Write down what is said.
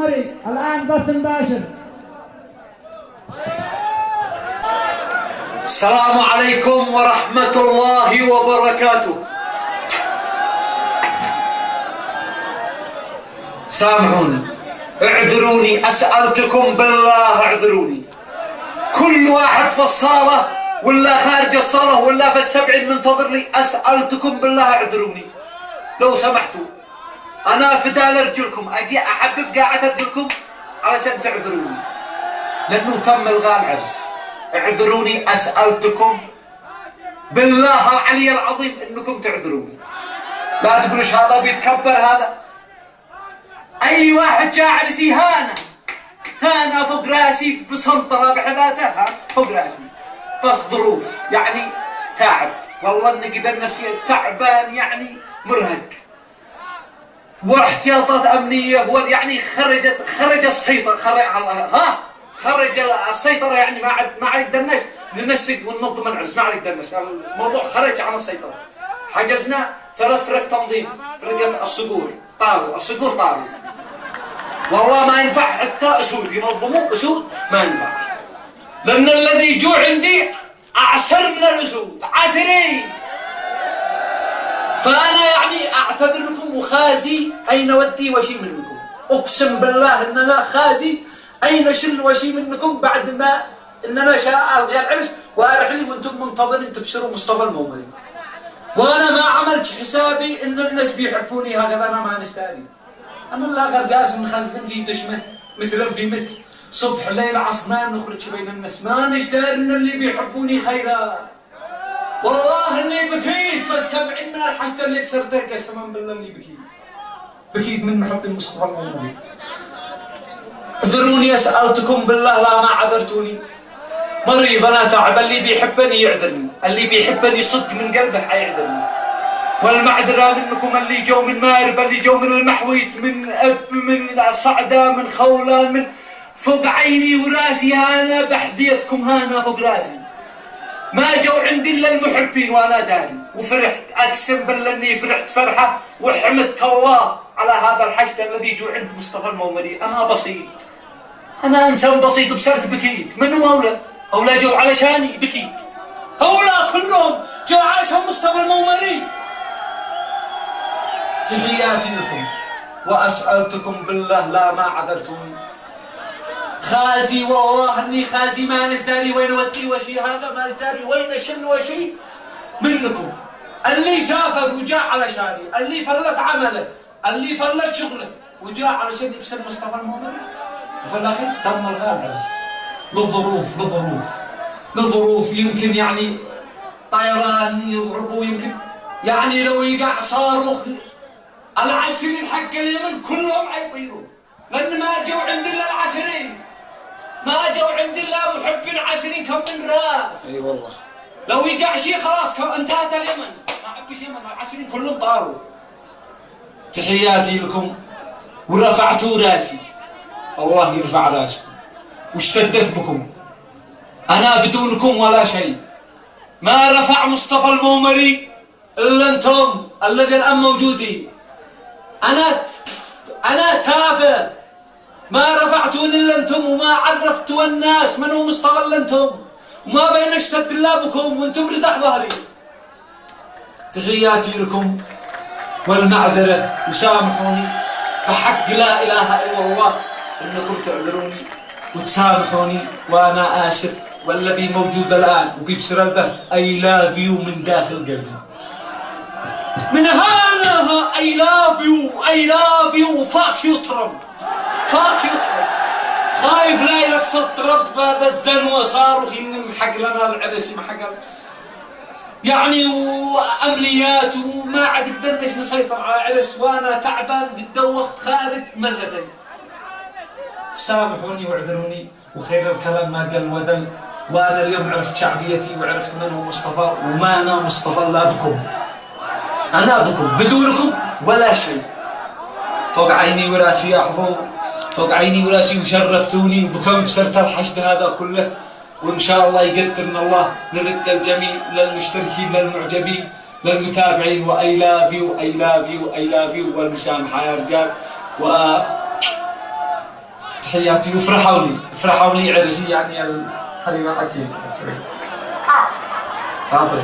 المومري الآن بث مباشر. السلام عليكم ورحمة الله وبركاته. سامحوني، اعذروني، أسألتكم بالله اعذروني. كل واحد في الصالة ولا خارج الصالة ولا في السبعين منتظرني، أسألتكم بالله اعذروني لو سمحتوا. أنا فداء لرجلكم، أجي أحبب قاعة رجلكم علشان تعذروني، لأنه تم إلغاء العرس. اعذروني، أسألتكم بالله العلي العظيم إنكم تعذروني. لا تقولوش هذا بيتكبر هذا. أي واحد جاء عرسي هانا فوق راسي بسنطرة بحذاته، فوق راسي، بس ظروف يعني تعب، والله إني قدر نفسي تعبان يعني مرهق، واحتياطات أمنية يعني خرج السيطرة، خرج السيطرة، يعني ما عاد قدرناش ننسق وننظم العرس، ما عاد قدرناش، الموضوع خرج عن السيطرة. حجزنا 3 فرق تنظيم، فرقة الصقور طاروا، والله ما ينفع حتى أسود ينظموا أسود، ما ينفع، لأن الذي يجوع عندي أعسر من الأسود، عسرين. فأنا يعني أعتذر لكم وخازي أين ودي وشي منكم، أقسم بالله إن أنا خازي أين شل وشي منكم بعد ما إننا شاء ألغي العرس وأرحل وأنتم منتظرين تبشروا مصطفى المومري. وأنا ما عملت حسابي إن الناس بيحبوني هكذا، أنا ما نشتاري. أنا لا جالس مخزن في دشمة مثل في مك، صبح ليل عصر ما نخرج بين الناس، ما نشتاري إن اللي بيحبوني خيرا. والله إني بكيت في السبعين من الحشد اللي كسرته، قسما بالله إني بكيت من محب المصطفى المومري. اعذروني، سألتكم بالله لا ما عذرتوني. مريض أنا تعب، اللي بيحبني يعذرني، اللي بيحبني صدق من قلبه حيعذرني. والمعذرة منكم اللي جو من مارب، اللي جو من المحويت، من أب، من صعدة، من خولان، من فوق عيني وراسي، أنا بحذيتكم هانا فوق راسي. ما جو عندي إلا المحبين وأنا داري، وفرحت، أقسم بالله إني فرحت فرحة وحمدت الله على هذا الحشد الذي جو عند مصطفى المومري. أنا بسيط، أنا إنسان بسيط، بصرت بكيت. منو هؤلاء جو علشاني بكيت، هؤلاء كلهم جو علشان مصطفى المومري. تحياتي لكم، وأسألتكم بالله لا ما عذرتوني. خازي، والله اني خازي، ما نشداري وين ودي وشي، هذا ما نشداري وين شل وشي منكم. اللي سافر وجاء علشاني، اللي فلت عمله، اللي فلت شغله وجاء علشان يبصر مصطفى المومري، وفي الاخير تم الغاء العرس لظروف يمكن يعني طيران يضربوا، يمكن يعني لو يقع صاروخ العسرين حق اليمن كلهم حيطيروا، لان ما جو عندي الا العسرين، ما جو عندي الا محبين عسرين كم من راس. اي والله لو يقع شيء خلاص انتهت اليمن، ما حبش يمن، العسرين كلهم طاروا. تحياتي لكم، ورفعتوا راسي، الله يرفع راسكم، واشتدت بكم. انا بدونكم ولا شيء، ما رفع مصطفى المومري الا انتم الذين الان موجودين. انا تافه، ما رفعتوني الا انتم، وما عرفتوا الناس من هو مصطفى الا انتم، وما بين اشتد الا بكم، وانتم رزح ظهري. تحياتي لكم والمعذره، وسامحوني بحق لا اله الا الله انكم تعذروني وتسامحوني، وانا اسف. والذي موجود الان وبيبصر البث I love you من داخل قلبي، من هانها I love you fuck you ترمب، خايف لا يرصد ترب هذا الزنوة صاروخ يمحق لنا العرس، يمحق يعني وأمنيات، وما عاد قدرناش نسيطر على العرس، وأنا تعبان قد دوخت خارج مرتين. سامحوني واعذروني، وخير الكلام ما قل ودل. وأنا اليوم عرفت شعبيتي وعرفت من هو مصطفى، وما أنا مصطفى إلا بكم، أنا بكم، بدونكم ولا شيء. فوق عيني وراسي يا حضور، فوق عيني وراسي، وشرفتوني وبكم بسرت الحشد هذا كله. وإن شاء الله يقدرنا الله نرد الجميل للمشتركين، للمعجبين، للمتابعين. وأي لاف يو والمسامحة يا رجال. تحياتي وافرحوا لي عرسي يعني الحليب العتيق. حاضر.